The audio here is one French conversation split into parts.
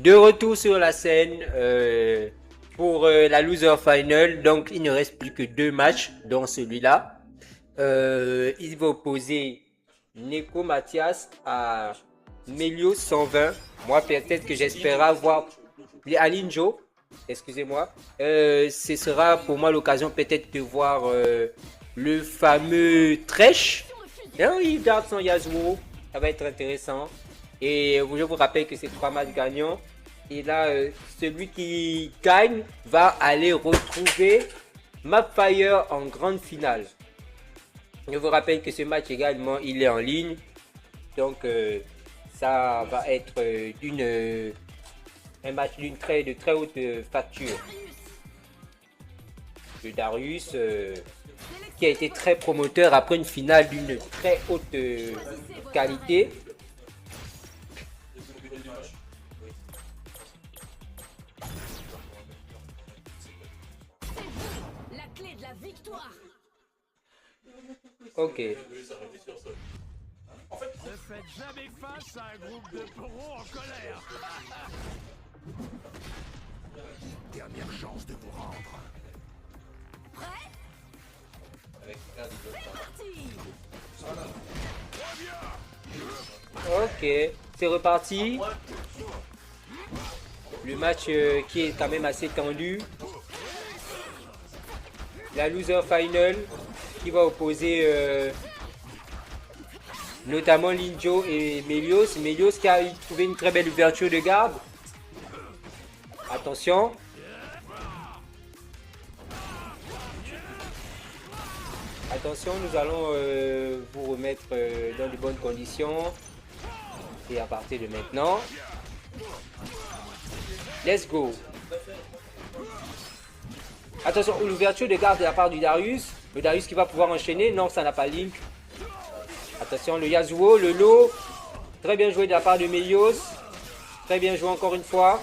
De retour sur la scène pour la loser final. Donc, il ne reste plus que 2 matchs, dont celui-là. Il va opposer Neko Mathias à Melio 120. Moi, peut-être que j'espérais voir Alinjo. Excusez-moi. Ce sera pour moi l'occasion peut-être de voir le fameux Thresh. Hein, il garde son Yasuo. Ça va être intéressant. Et je vous rappelle que c'est 3 matchs gagnants. Et là, celui qui gagne va aller retrouver Mapfire en grande finale. Je vous rappelle que ce match également, il est en ligne. Donc, ça va être un match de très haute facture. Le Darius, qui a été très promoteur après une finale d'une très haute qualité. La clé de la victoire. Ok. Ne faites jamais face à un groupe de pros en colère. Dernière chance de vous rendre. Prêt? C'est parti. Ok, c'est reparti. Le match qui est quand même assez tendu. La loser final qui va opposer notamment Linjo et Melios. Melios qui a trouvé une très belle ouverture de garde. Attention. Attention, nous allons vous remettre dans de bonnes conditions. Et à partir de maintenant, let's go. Attention, l'ouverture de garde de la part du Darius. Le Darius qui va pouvoir enchaîner. Non, ça n'a pas Link. Attention, le Yasuo, le lot. Très bien joué de la part de Melios. Très bien joué encore une fois.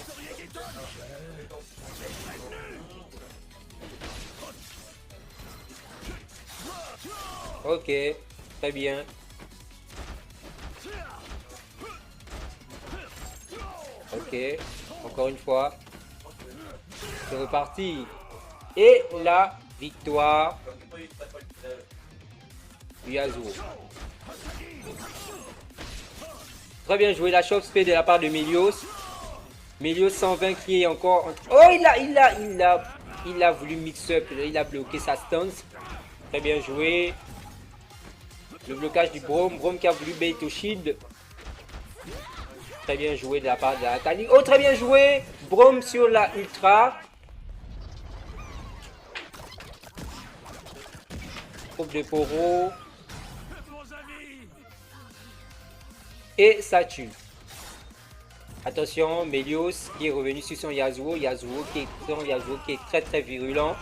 Ok, très bien. Ok, encore une fois. C'est reparti. Et la victoire du Yasuo. Très bien joué la chop spé de la part de Melios. Melios 120 qui est encore... Oh, il a voulu mix-up. Il a bloqué sa stance. Très bien joué. Le blocage du Braum. Braum qui a voulu bait au shield. Très bien joué de la part de la Kali. Oh, très bien joué. Braum sur la ultra. Groupe de Poro. Et ça tue. Attention, Melios qui est revenu sur son Yasuo. Yasuo qui est très très virulent.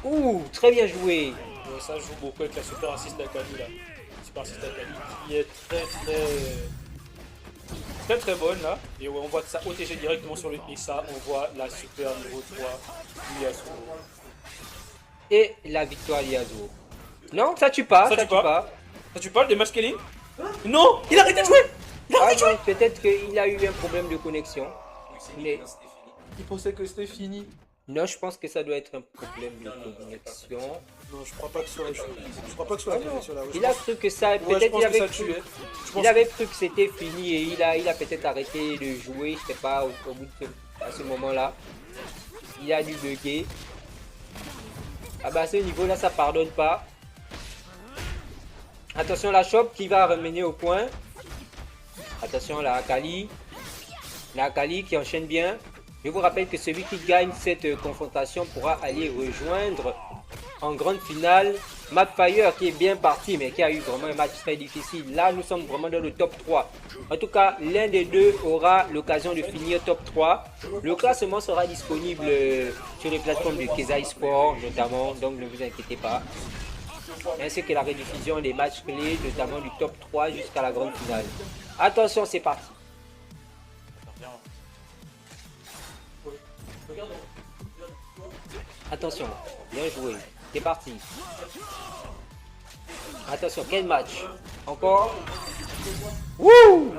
Ouh, très bien joué. Ça joue beaucoup avec la super assist d'Akali là. Super assist d'Akali qui est très bonne là. Et ouais, on voit ça OTG directement sur le Pisa. On voit la super niveau 3 du Yasuo. Et la victoire du Yasuo. Non, ça tue pas. Ça tue pas. Ça tue pas le démascaling? Non, il a arrêté de jouer. Peut-être qu'il a eu un problème de connexion. Mais il pensait que c'était fini. non, je pense que ça doit être un problème de connexion. Non, je crois pas que ce soit la connexion là. Il a cru que ça, peut-être il avait cru que c'était fini et il a peut-être arrêté de jouer, je sais pas, au bout de à ce moment-là. Il a dû bugger. Ah bah à ce niveau-là, ça pardonne pas. Attention la shop qui va ramener au point. Attention la Akali. La Akali qui enchaîne bien. Je vous rappelle que celui qui gagne cette confrontation pourra aller rejoindre en grande finale Mapfire qui est bien parti mais qui a eu vraiment un match très difficile. Là nous sommes vraiment dans le top 3. En tout cas l'un des deux aura l'occasion de finir top 3. Le classement sera disponible sur les plateformes de Keza Sport notamment, donc ne vous inquiétez pas. Ainsi que la rediffusion des matchs clés notamment du top 3 jusqu'à la grande finale. Attention, c'est parti. Attention, bien joué. C'est parti. Attention, quel match. Encore. Wouh!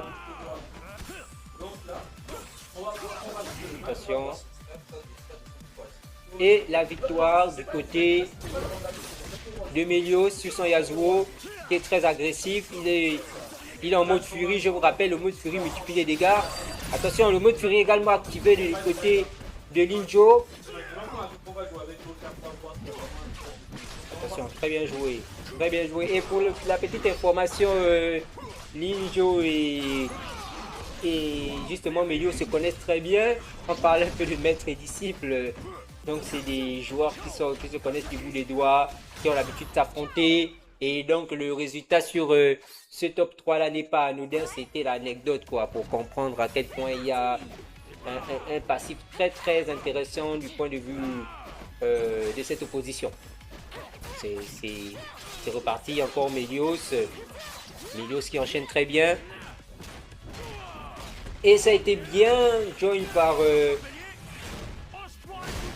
Attention. Et la victoire du côté de Mélios sur son Yasuo qui est très agressif. Il est en mode furie. Je vous rappelle, le mode furie multiplie les dégâts. Attention, le mode furie est également activé du côté de Linjo. Attention, très bien joué. Très bien joué. Et pour la petite information, Linjo et justement Mélios se connaissent très bien. On parlait un peu de maître et disciple. Donc c'est des joueurs qui se connaissent du bout des doigts, qui ont l'habitude de s'affronter. Et donc le résultat sur ce top 3 là n'est pas anodin, c'était l'anecdote quoi, pour comprendre à quel point il y a un passif très très intéressant du point de vue de cette opposition. C'est reparti, encore Mélios qui enchaîne très bien. Et ça a été bien join par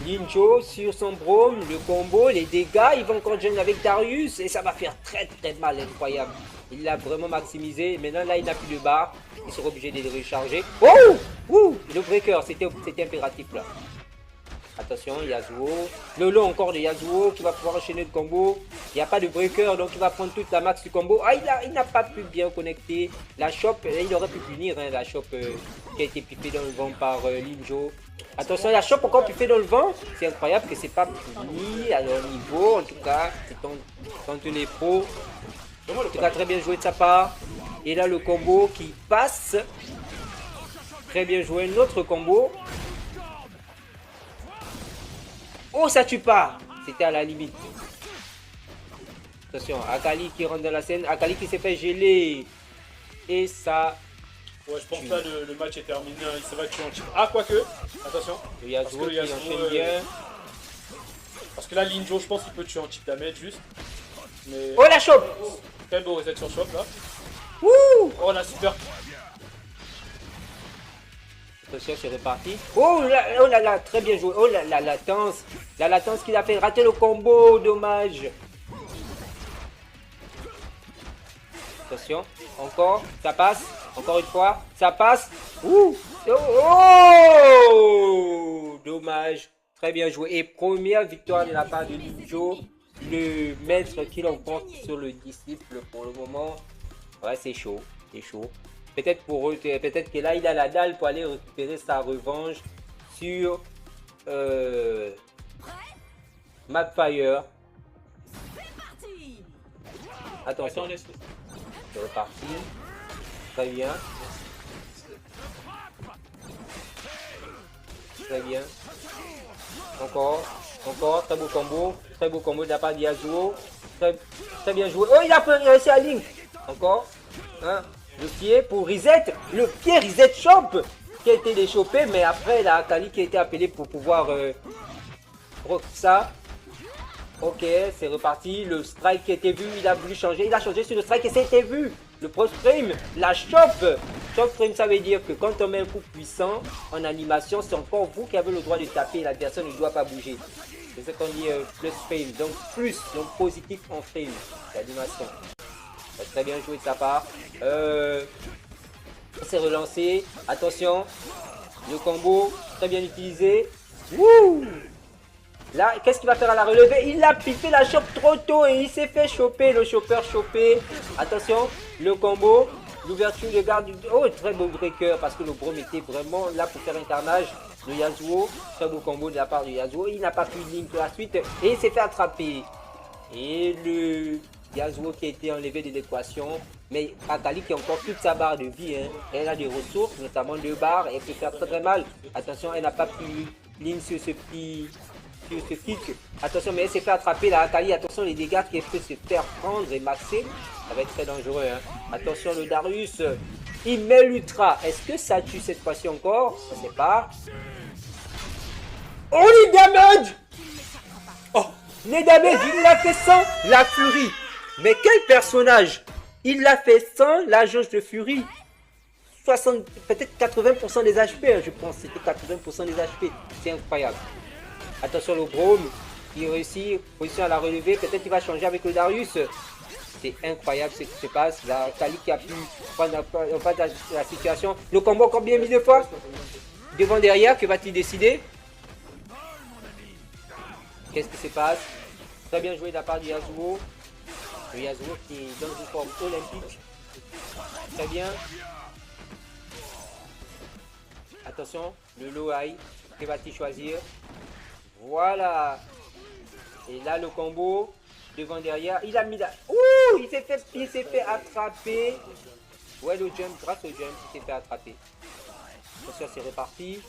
Linjo sur son Braum, le combo, les dégâts, il va encore join avec Darius et ça va faire très très mal, incroyable. Il l'a vraiment maximisé, maintenant là il n'a plus de barre, il sera obligé de le recharger. Oh, le breaker, c'était impératif là. Attention, Yasuo, le long encore de Yasuo qui va pouvoir enchaîner le combo. Il n'y a pas de breaker, donc il va prendre toute la max du combo. Ah, il n'a pas pu bien connecter la chope, il aurait pu punir hein, la chope qui a été piffée dans le vent par Linjo. Attention, la chope encore piffée dans le vent, c'est incroyable que c'est pas puni à leur niveau, en tout cas, c'est quand les pros. En tout cas, très bien joué de sa part. Et là, le combo qui passe. Très bien joué, notre combo. Oh, ça tue pas. C'était à la limite. Attention, Akali qui rentre dans la scène. Akali qui s'est fait geler. Et ça... Ouais, je pense que là, le match est terminé. C'est vrai que tu en chip. Ah, quoique. Attention. Le Yasuo qui enchaîne bien. Parce que là, Linjo, je pense qu'il peut tuer en chip damage juste. Mais... Oh, la chope. Quel beau reset sur chope là. Wouh. Oh, la super. Attention, c'est reparti. Oh là là, très bien joué. Oh la latence. La latence qu'il a fait rater le combo, dommage. Attention, encore, ça passe. Encore une fois, ça passe. Ouh. Oh, dommage. Très bien joué. Et première victoire de la part de Linjo. Le maître qui l'emporte sur le disciple pour le moment. Ouais, c'est chaud. C'est chaud. Peut-être pour eux, peut-être que là, il a la dalle pour aller récupérer sa revanche sur Magfire. Attention, c'est reparti. Très bien. Très bien. Encore, très beau combo. Très beau combo de la part de Yasuo. Très bien joué. Oh, il a réussi à Link. Encore. Hein. Le pied pour reset. Le pied reset shop qui a été déchopé. Mais après, la Akali qui a été appelée pour pouvoir ça. Ok, c'est reparti. Le strike qui a été vu, il a voulu changer. Il a changé sur le strike et c'était vu. Le pro frame, la chop. Chop frame, ça veut dire que quand on met un coup puissant en animation, c'est encore vous qui avez le droit de taper. L'adversaire ne doit pas bouger. C'est ce qu'on dit plus frame. Donc plus, donc positif en frame. L'animation. Très bien joué de sa part. C'est relancé. Attention. Le combo, très bien utilisé. Wouh! Là, qu'est-ce qu'il va faire à la relevée? Il a piqué la chope trop tôt et il s'est fait choper, le chopper chopé. Attention, le combo, l'ouverture de garde. Oh, très beau breaker parce que le Braum était vraiment là pour faire un carnage. Le Yasuo, très beau combo de la part du Yasuo. Il n'a pas pu link la suite et il s'est fait attraper. Et le Yasuo qui a été enlevé de l'équation. Mais Akali qui a encore toute sa barre de vie. Hein. Elle a des ressources, notamment 2 barres. Et elle peut faire très très mal. Attention, elle n'a pas pu link sur ce petit... ce kick. Attention, mais elle s'est fait attraper la Akali. Attention, les dégâts qu'elle peut se faire prendre et maxer. Ça va être très dangereux. Hein. Attention, le Darius. Il met l'ultra. Est-ce que ça tue cette fois-ci encore? Je ne sais pas. Oh, les damage! Oh, les damage, il l'a fait sans la furie. Mais quel personnage! Il l'a fait sans la jauge de furie. 60, peut-être 80% des HP, hein, je pense. C'était 80% des HP. C'est incroyable. Attention, le Braum qui réussit, position à la relever. Peut-être qu'il va changer avec le Darius. C'est incroyable ce qui se passe. La Kali qui a pu prendre la situation. Le combo encore bien mis 2 fois. devant derrière, que va-t-il décider? Qu'est-ce qui se passe? Très bien joué de la part de Yasuo. Le Yasuo qui est dans une forme olympique. Très bien. Attention, le low high. Que va-t-il choisir? Voilà. Et là, le combo. Devant derrière. Il a mis la... Ouh, il s'est fait attraper. Ouais, le jump, grâce au jump, il s'est fait attraper. Attention, c'est reparti.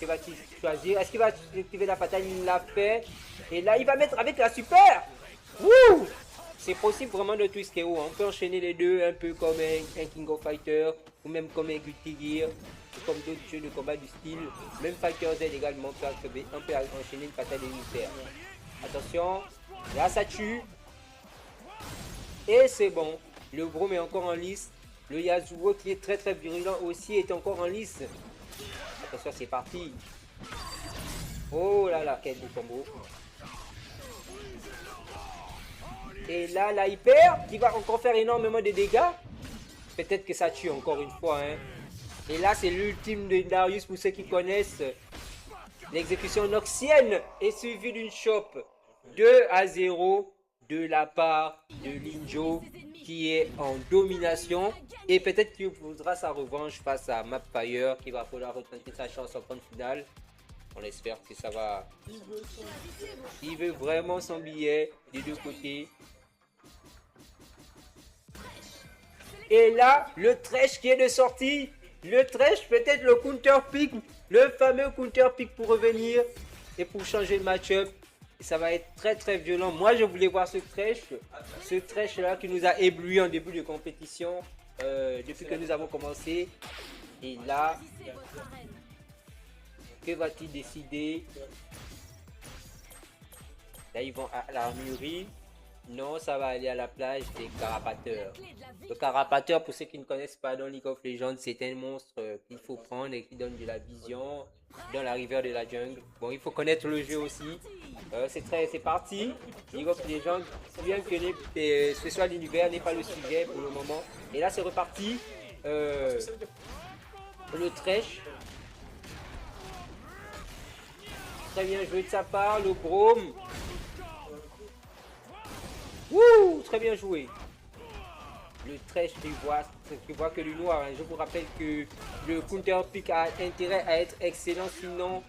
Que va-t-il choisir? Est-ce qu'il va activer la fatale? Il l'a fait. Et là, il va mettre avec la super. Wouh! C'est possible vraiment de twist KO. On peut enchaîner les deux un peu comme un King of Fighter ou même comme un Guilty Gear ou comme d'autres jeux de combat du style. Même Fighter Z également peut on peut enchaîner une fatale et une super. Attention, là ça tue. Et c'est bon. Le Braum est encore en lice. Le Yasuo qui est très très virulent aussi est encore en lice. Attention, c'est parti. Oh là là, quel beau combo. Et là, la hyper qui va encore faire énormément de dégâts. Peut-être que ça tue encore une fois. Hein. Et là, c'est l'ultime de Darius pour ceux qui connaissent. L'exécution noxienne est suivie d'une chope 2-0 de la part de Linjo qui est en domination. Et peut-être qu'il voudra sa revanche face à Mapfire qui va falloir retenter sa chance en grande finale. On espère que ça va. Il veut vraiment son billet des deux côtés. Et là, le Thresh qui est de sortie. Le Thresh, peut-être le counter pick. Le fameux counter pick pour revenir. Et pour changer le match-up. Et ça va être très très violent. Moi, je voulais voir ce Thresh. Ce Thresh là qui nous a ébloui en début de compétition. Depuis que nous avons commencé. Et là... Que va-t-il décider? Là, ils vont à l'armurerie. Non, ça va aller à la plage des carapateurs. Le carapateur, pour ceux qui ne connaissent pas dans League of Legends, c'est un monstre qu'il faut prendre et qui donne de la vision dans la rivière de la jungle. Bon, il faut connaître le jeu aussi. C'est parti. League of Legends, bien que ce soit l'univers, n'est pas le sujet pour le moment. Et là, c'est reparti. Le Thresh. Très bien joué de sa part, le Braum. Wouh, très bien joué. Le Thresh qui voit que le noir. Hein. Je vous rappelle que le counter pick a intérêt à être excellent, sinon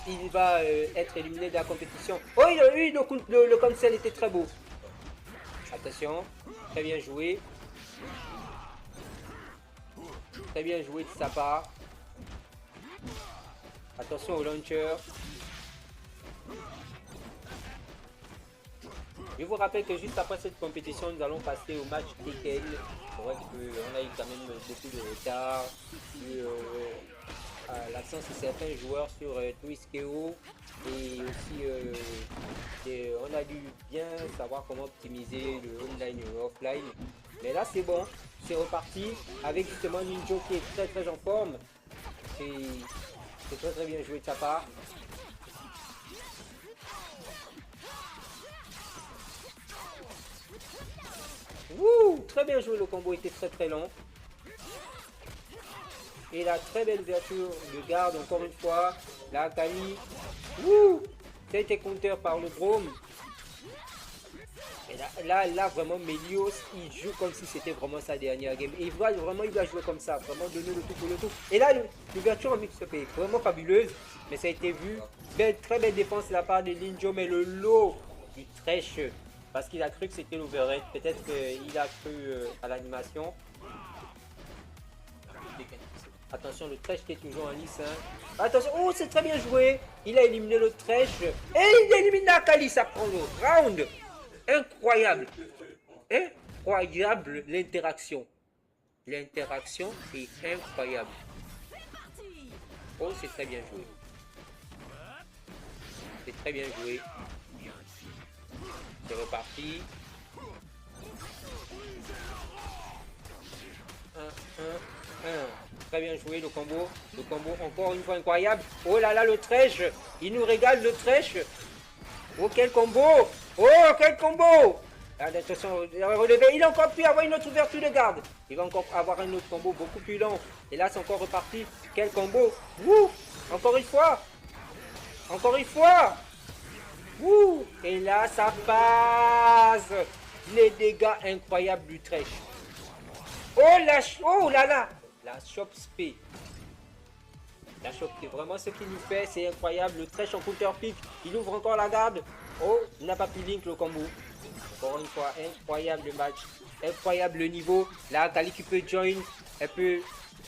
il va être éliminé de la compétition. Oh, le cancel était très beau. Attention, très bien joué. Très bien joué de sa part. Attention au launcher. Je vous rappelle que juste après cette compétition, nous allons passer au match TKL. C'est vrai qu'on a eu quand même beaucoup de retard. L'absence de certains joueurs sur TwistKO. Et aussi, on a dû bien savoir comment optimiser le online et le offline. Mais là, c'est bon. C'est reparti avec justement Ninjo qui est très très en forme. C'est très très bien joué de sa part. Wouh, très bien joué, le combo était très très long. Et la très belle ouverture de garde encore une fois. La Akali. Wouh, ça a été counter par le Braum. Et là vraiment Mélios il joue comme si c'était vraiment sa dernière game. Et il doit jouer comme ça, vraiment donner le tout pour le tout. Et là l'ouverture en mix-up est vraiment fabuleuse. Mais ça a été vu. Très belle défense de la part de Linjo, mais le lot du Thresh. Parce qu'il a cru que c'était l'overhead. Peut-être qu'il a cru à l'animation. Attention, le Thresh qui est toujours en lice. Hein. Attention, oh c'est très bien joué. Il a éliminé le Thresh. Et il élimine l'Akali, ça prend le round. Incroyable. Incroyable l'interaction. L'interaction est incroyable. Oh, c'est très bien joué. C'est très bien joué. C'est reparti. 1. Très bien joué le combo. Le combo encore une fois incroyable. Oh là là, le Thresh. Il nous régale le Thresh. Oh quel combo. Oh quel combo. Attention, relevé, il a encore pu avoir une autre ouverture de garde. Il va encore avoir un autre combo beaucoup plus long. Et là, c'est encore reparti. Quel combo. Wouh. Encore une fois. Encore une fois. Wouh. Et là, ça passe. Les dégâts incroyables du Thresh. Oh là là. La Chop Spé. La Chop Spé, vraiment ce qu'il nous fait, c'est incroyable. Le Thresh en counter pick. Il ouvre encore la garde. Oh, il n'a pas pu link le combo. Encore une fois, incroyable le match, incroyable le niveau. Là, Akali qui peut join, elle peut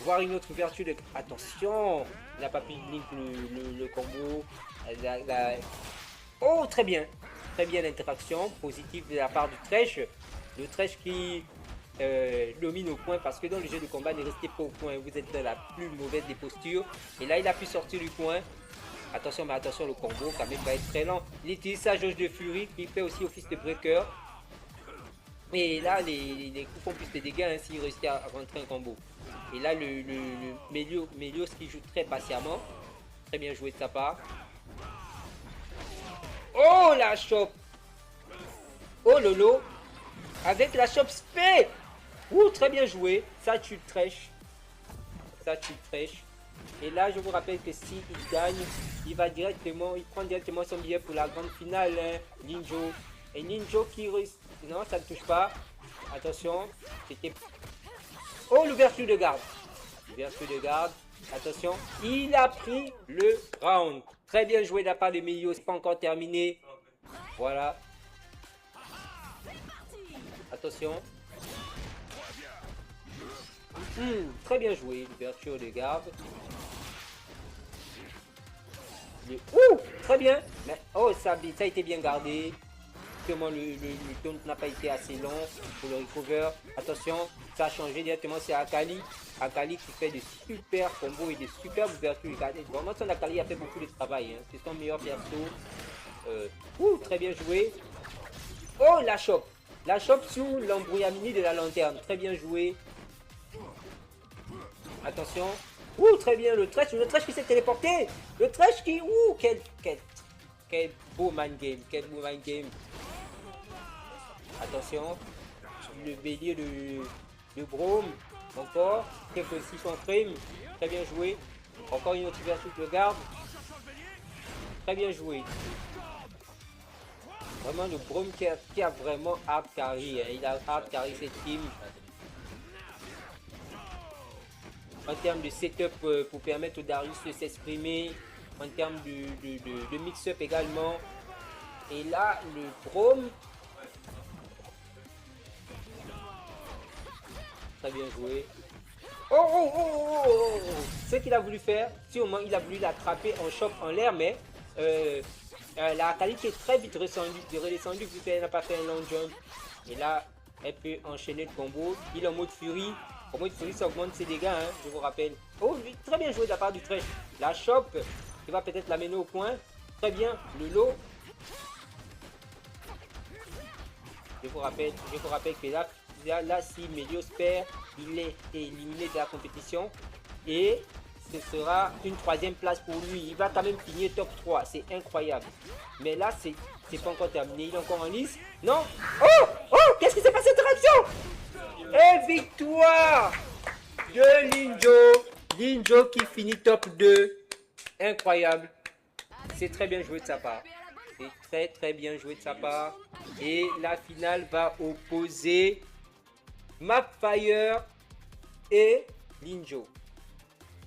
voir une autre ouverture de... Attention, elle n'a pas pu link le combo. Oh, très bien l'interaction positive de la part du Thresh. Le Thresh qui domine au point parce que dans le jeu de combat, ne restez pas au point, vous êtes dans la plus mauvaise des postures. Et là, il a pu sortir du coin. Attention, mais attention, le combo quand même va être très lent. Il utilise sa jauge de furie qui fait aussi office de breaker. Et là, les coups font plus de dégâts hein, s'il réussit à rentrer un combo. Et là, le Mélios qui joue très patiemment. Très bien joué de sa part. Oh, la chope. Oh, Lolo. Avec la chope spé. Ouh, très bien joué. Ça tue le Thresh. Ça tue le Thresh. Et là, je vous rappelle que s'il gagne, il prend directement son billet pour la grande finale, hein, Ninjo. Et Ninjo qui réussit. Non, ça ne touche pas. Attention, c'était. Oh, l'ouverture de garde. L'ouverture de garde. Attention, il a pris le round. Très bien joué de la part de Mélios. C'est pas encore terminé. Voilà. Attention. Très bien joué, l'ouverture de garde. Ouh, très bien. Mais, oh, ça a été bien gardé. Justement, le taunt n'a pas été assez long pour le recover. Attention, ça a changé directement. C'est Akali. Akali qui fait de super combos et de super ouvertures. Vraiment, son Akali a fait beaucoup de travail. Hein. C'est son meilleur perso. Très bien joué. Oh, la chope. La chope sous l'embrouillamini de la lanterne. Très bien joué. Attention. Très bien, le Thresh qui s'est téléporté. Le Thresh qui... quel beau mind game. Quel beau mind game. Attention. Le bélier de Braum. Encore. Quelques 600 frames. Très bien joué. Encore une autre ouverture de garde. Très bien joué. Vraiment le Braum qui a vraiment hard carry. Hein. Il a hard carry cette team. En termes de setup pour permettre au Darius de s'exprimer, en termes de mix-up également. Et là, le Braum. Très bien joué. Ce qu'il a voulu faire, sûrement il a voulu l'attraper en choc en l'air, mais la qualité est très vite redescendue vu qu'elle n'a pas fait un long jump. Et là, elle peut enchaîner le combo. Il est en mode furie. En mode furie, ça augmente ses dégâts, hein, je vous rappelle. Oh, lui, très bien joué de la part du Thresh. La chope, qui va peut-être l'amener au point. Très bien, le lot. Je vous rappelle que là si Mélios perd, il est éliminé de la compétition. Et ce sera une 3e place pour lui. Il va quand même finir top 3. C'est incroyable. Mais là, c'est pas encore terminé. Il est encore en lice. Non. Oh, qu'est-ce qui s'est passé cette réaction? Et victoire de Ninjo. Ninjo qui finit top 2. Incroyable. C'est très bien joué de sa part. C'est très bien joué de sa part. Et la finale va opposer Mapfire et Ninjo.